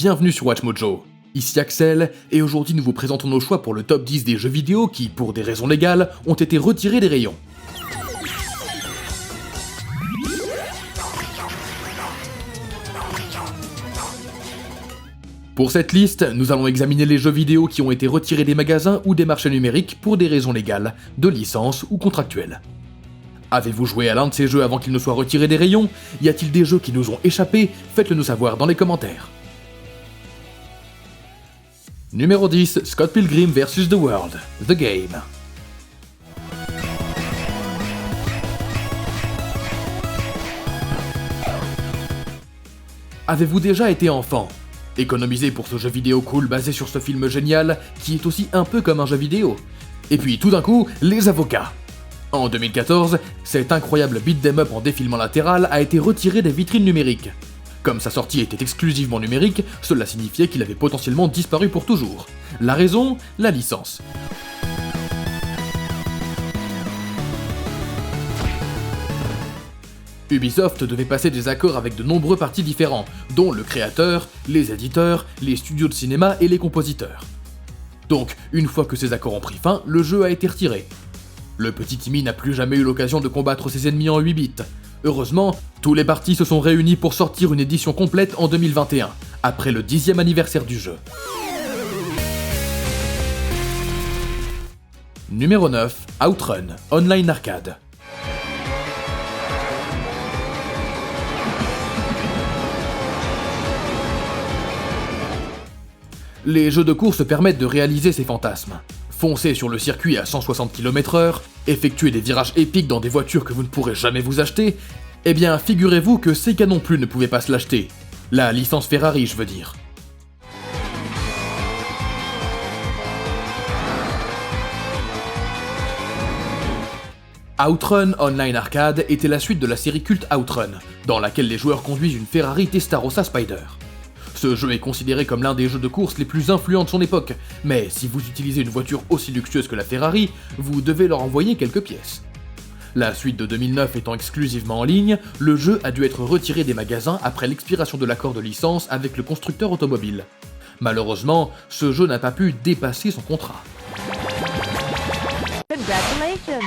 bienvenue sur WatchMojo. Ici Axel, et aujourd'hui nous vous présentons nos choix pour le top 10 des jeux vidéo qui, pour des raisons légales, ont été retirés des rayons. Pour cette liste, nous allons examiner les jeux vidéo qui ont été retirés des magasins ou des marchés numériques pour des raisons légales, de licence ou contractuelles. Avez-vous joué à l'un de ces jeux avant qu'ils ne soient retirés des rayons? Y a-t-il des jeux qui nous ont échappé? Faites-le nous savoir dans les commentaires. Numéro 10, Scott Pilgrim vs The World, The Game. Avez-vous déjà été enfant? Économisez pour ce jeu vidéo cool basé sur ce film génial qui est aussi un peu comme un jeu vidéo. Et puis tout d'un coup, les avocats. En 2014, cet incroyable beat'em up en défilement latéral a été retiré des vitrines numériques. Comme sa sortie était exclusivement numérique, cela signifiait qu'il avait potentiellement disparu pour toujours. La raison? La licence. Ubisoft devait passer des accords avec de nombreux parties différents, dont le créateur, les éditeurs, les studios de cinéma et les compositeurs. Donc, une fois que ces accords ont pris fin, le jeu a été retiré. Le petit Timmy n'a plus jamais eu l'occasion de combattre ses ennemis en 8 bits. Heureusement, tous les partis se sont réunis pour sortir une édition complète en 2021, après le 10e anniversaire du jeu. Numéro 9, Outrun, Online Arcade. Les jeux de course permettent de réaliser ces fantasmes. Foncer sur le circuit à 160 km/h, effectuer des virages épiques dans des voitures que vous ne pourrez jamais vous acheter, eh bien figurez-vous que Sega non plus ne pouvait pas se l'acheter. La licence Ferrari, je veux dire. Outrun Online Arcade était la suite de la série culte Outrun, dans laquelle les joueurs conduisent une Ferrari Testarossa Spider. Ce jeu est considéré comme l'un des jeux de course les plus influents de son époque, mais si vous utilisez une voiture aussi luxueuse que la Ferrari, vous devez leur envoyer quelques pièces. La suite de 2009 étant exclusivement en ligne, le jeu a dû être retiré des magasins après l'expiration de l'accord de licence avec le constructeur automobile. Malheureusement, ce jeu n'a pas pu dépasser son contrat. Congratulations.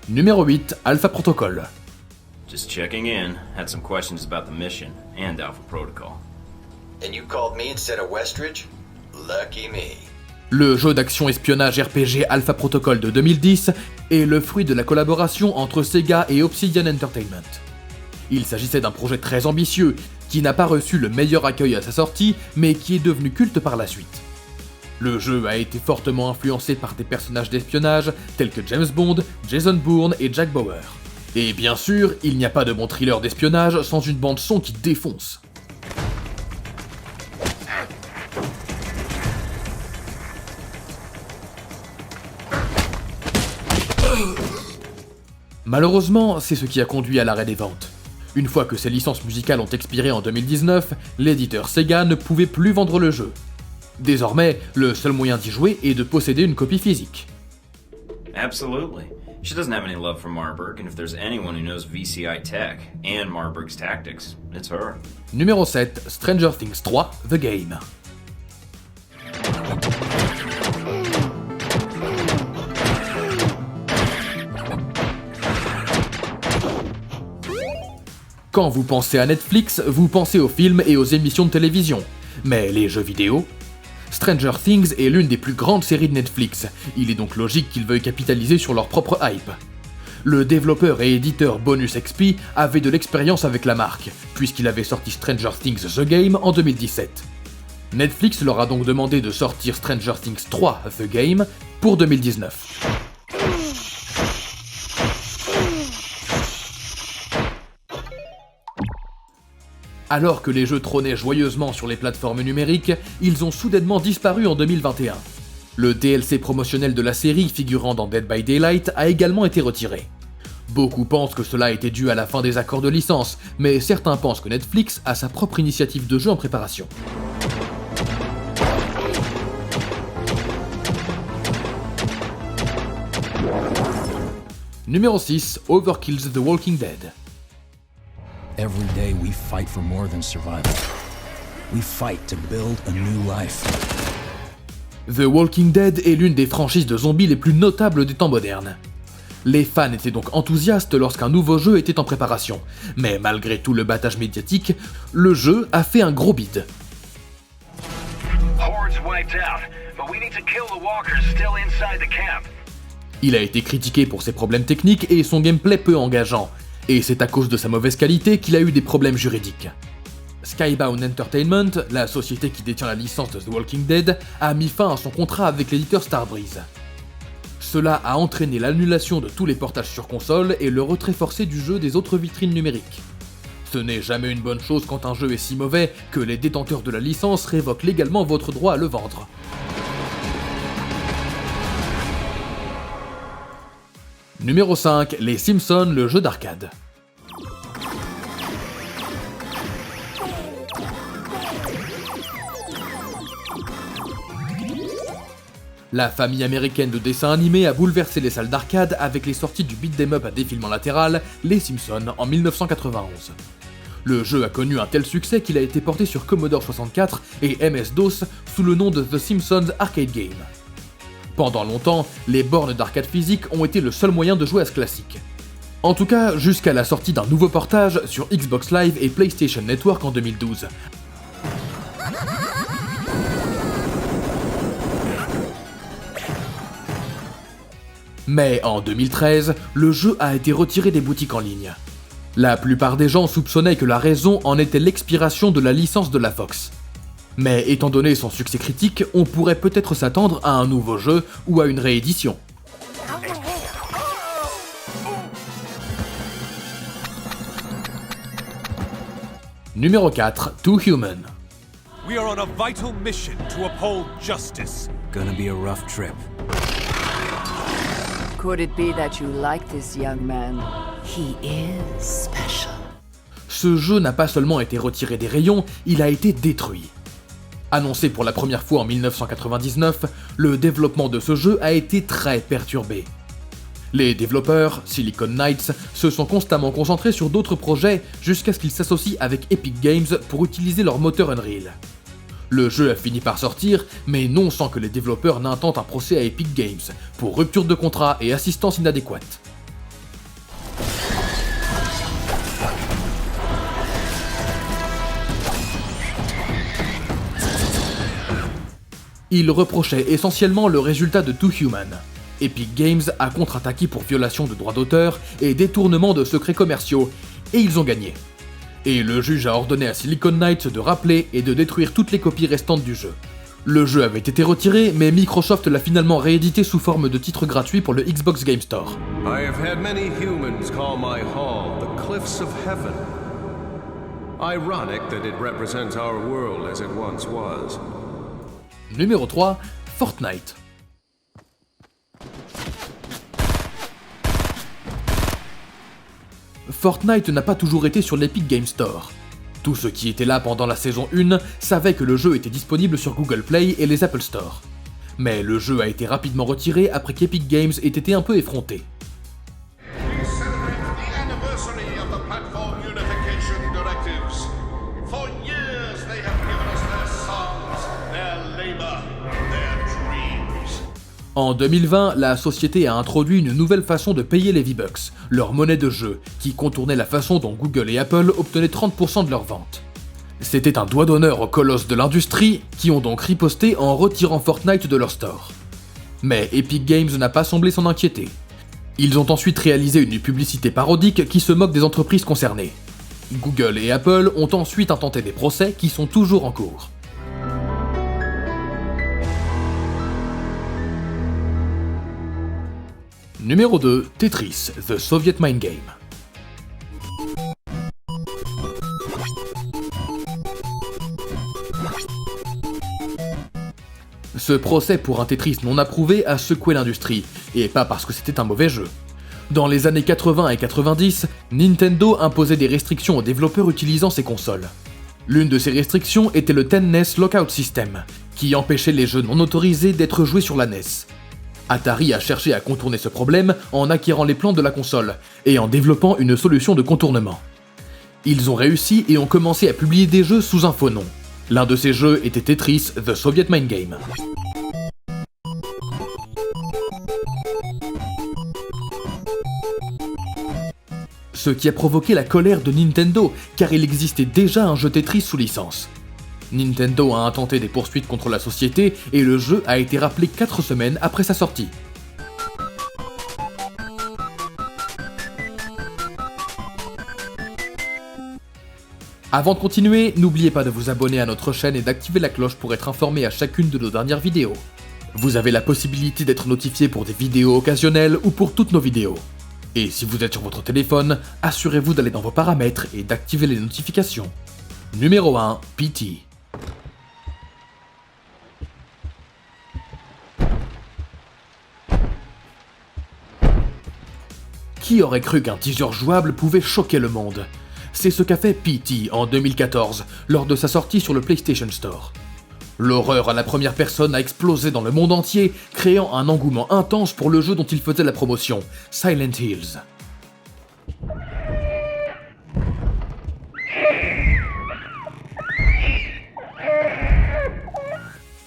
Numéro 8, Alpha Protocol. Just checking in. Had some questions about the mission and Alpha Protocol. And you called me instead of Westridge? Lucky me. Le jeu d'action espionnage RPG Alpha Protocol de 2010 est le fruit de la collaboration entre Sega et Obsidian Entertainment. Il s'agissait d'un projet très ambitieux, qui n'a pas reçu le meilleur accueil à sa sortie, mais qui est devenu culte par la suite. Le jeu a été fortement influencé par des personnages d'espionnage tels que James Bond, Jason Bourne et Jack Bauer. Et bien sûr, il n'y a pas de bon thriller d'espionnage sans une bande son qui défonce. Malheureusement, c'est ce qui a conduit à l'arrêt des ventes. Une fois que ces licences musicales ont expiré en 2019, l'éditeur Sega ne pouvait plus vendre le jeu. Désormais, le seul moyen d'y jouer est de posséder une copie physique. Absolutely. She doesn't have any love for Marburg, and if there's anyone who knows VCI tech and Marburg's tactics, it's her. Numéro 7, Stranger Things 3, The Game. Quand vous pensez à Netflix, vous pensez aux films et aux émissions de télévision. Mais les jeux vidéo? Stranger Things est l'une des plus grandes séries de Netflix, il est donc logique qu'ils veuillent capitaliser sur leur propre hype. Le développeur et éditeur Bonus XP avait de l'expérience avec la marque, puisqu'il avait sorti Stranger Things The Game en 2017. Netflix leur a donc demandé de sortir Stranger Things 3 The Game pour 2019. Alors que les jeux trônaient joyeusement sur les plateformes numériques, ils ont soudainement disparu en 2021. Le DLC promotionnel de la série figurant dans Dead by Daylight a également été retiré. Beaucoup pensent que cela était dû à la fin des accords de licence, mais certains pensent que Netflix a sa propre initiative de jeu en préparation. Numéro 6, Overkill's The Walking Dead. Every day we fight for more than survival. We fight to build a new life. The Walking Dead est l'une des franchises de zombies les plus notables des temps modernes. Les fans étaient donc enthousiastes lorsqu'un nouveau jeu était en préparation, mais malgré tout le battage médiatique, le jeu a fait un gros bide. Il a été critiqué pour ses problèmes techniques et son gameplay peu engageant, et c'est à cause de sa mauvaise qualité qu'il a eu des problèmes juridiques. Skybound Entertainment, la société qui détient la licence de The Walking Dead, a mis fin à son contrat avec l'éditeur Starbreeze. Cela a entraîné l'annulation de tous les portages sur console et le retrait forcé du jeu des autres vitrines numériques. Ce n'est jamais une bonne chose quand un jeu est si mauvais que les détenteurs de la licence révoquent légalement votre droit à le vendre. Numéro 5, Les Simpsons, le jeu d'arcade. La famille américaine de dessins animés a bouleversé les salles d'arcade avec les sorties du beat'em up à défilement latéral, Les Simpsons, en 1991. Le jeu a connu un tel succès qu'il a été porté sur Commodore 64 et MS-DOS sous le nom de The Simpsons Arcade Game. Pendant longtemps, les bornes d'arcade physique ont été le seul moyen de jouer à ce classique. En tout cas, jusqu'à la sortie d'un nouveau portage sur Xbox Live et PlayStation Network en 2012. Mais en 2013, le jeu a été retiré des boutiques en ligne. La plupart des gens soupçonnaient que la raison en était l'expiration de la licence de la Fox. Mais étant donné son succès critique, on pourrait peut-être s'attendre à un nouveau jeu ou à une réédition. Numéro 4, Too Human. We are on a vital mission to uphold justice. Gonna be a rough trip. Could it be that you like this young man? He is special. Ce jeu n'a pas seulement été retiré des rayons, il a été détruit. Annoncé pour la première fois en 1999, le développement de ce jeu a été très perturbé. Les développeurs, Silicon Knights, se sont constamment concentrés sur d'autres projets jusqu'à ce qu'ils s'associent avec Epic Games pour utiliser leur moteur Unreal. Le jeu a fini par sortir, mais non sans que les développeurs n'intentent un procès à Epic Games pour rupture de contrat et assistance inadéquate. Ils reprochaient essentiellement le résultat de Too Human. Epic Games a contre-attaqué pour violation de droits d'auteur et détournement de secrets commerciaux, et ils ont gagné. Et le juge a ordonné à Silicon Knights de rappeler et de détruire toutes les copies restantes du jeu. Le jeu avait été retiré, mais Microsoft l'a finalement réédité sous forme de titre gratuit pour le Xbox Game Store. I have had many humans call my hall the cliffs of heaven. Ironic that it represents our world as it once was. Numéro 3, Fortnite. Fortnite n'a pas toujours été sur l'Epic Game Store. Tous ceux qui étaient là pendant la saison 1 savaient que le jeu était disponible sur Google Play et les Apple Store. Mais le jeu a été rapidement retiré après qu'Epic Games ait été un peu effronté. We celebrate the anniversary of the platform unification directives. For years they have given us their songs, their labor, their dreams. En 2020, la société a introduit une nouvelle façon de payer les V-Bucks, leur monnaie de jeu, qui contournait la façon dont Google et Apple obtenaient 30% de leurs ventes. C'était un doigt d'honneur aux colosses de l'industrie, qui ont donc riposté en retirant Fortnite de leur store. Mais Epic Games n'a pas semblé s'en inquiéter. Ils ont ensuite réalisé une publicité parodique qui se moque des entreprises concernées. Google et Apple ont ensuite intenté des procès qui sont toujours en cours. Numéro 2, Tetris, The Soviet Mind Game. Ce procès pour un Tetris non approuvé a secoué l'industrie, et pas parce que c'était un mauvais jeu. Dans les années 80 et 90, Nintendo imposait des restrictions aux développeurs utilisant ses consoles. L'une de ces restrictions était le 10NES Lockout System, qui empêchait les jeux non autorisés d'être joués sur la NES. Atari a cherché à contourner ce problème en acquérant les plans de la console et en développant une solution de contournement. Ils ont réussi et ont commencé à publier des jeux sous un faux nom. L'un de ces jeux était Tetris The Soviet Mind Game. Ce qui a provoqué la colère de Nintendo, car il existait déjà un jeu Tetris sous licence. Nintendo a intenté des poursuites contre la société et le jeu a été rappelé 4 semaines après sa sortie. Avant de continuer, n'oubliez pas de vous abonner à notre chaîne et d'activer la cloche pour être informé à chacune de nos dernières vidéos. Vous avez la possibilité d'être notifié pour des vidéos occasionnelles ou pour toutes nos vidéos. Et si vous êtes sur votre téléphone, assurez-vous d'aller dans vos paramètres et d'activer les notifications. Numéro 1, PT. Qui aurait cru qu'un teaser jouable pouvait choquer le monde? C'est ce qu'a fait PT en 2014, lors de sa sortie sur le PlayStation Store. L'horreur à la première personne a explosé dans le monde entier, créant un engouement intense pour le jeu dont il faisait la promotion, Silent Hills.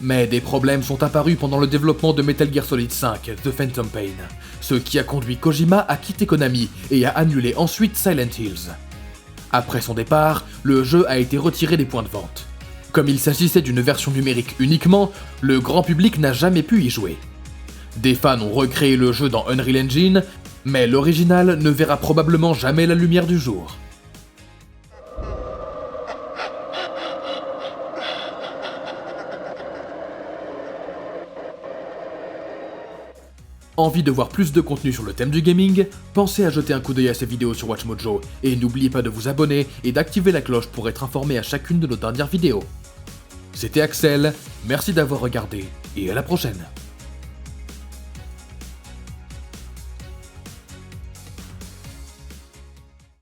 Mais des problèmes sont apparus pendant le développement de Metal Gear Solid 5, The Phantom Pain, ce qui a conduit Kojima à quitter Konami et à annuler ensuite Silent Hills. Après son départ, le jeu a été retiré des points de vente. Comme il s'agissait d'une version numérique uniquement, le grand public n'a jamais pu y jouer. Des fans ont recréé le jeu dans Unreal Engine, mais l'original ne verra probablement jamais la lumière du jour. Envie de voir plus de contenu sur le thème du gaming? Pensez à jeter un coup d'œil à ces vidéos sur WatchMojo, et n'oubliez pas de vous abonner et d'activer la cloche pour être informé à chacune de nos dernières vidéos. C'était Axel, merci d'avoir regardé, et à la prochaine.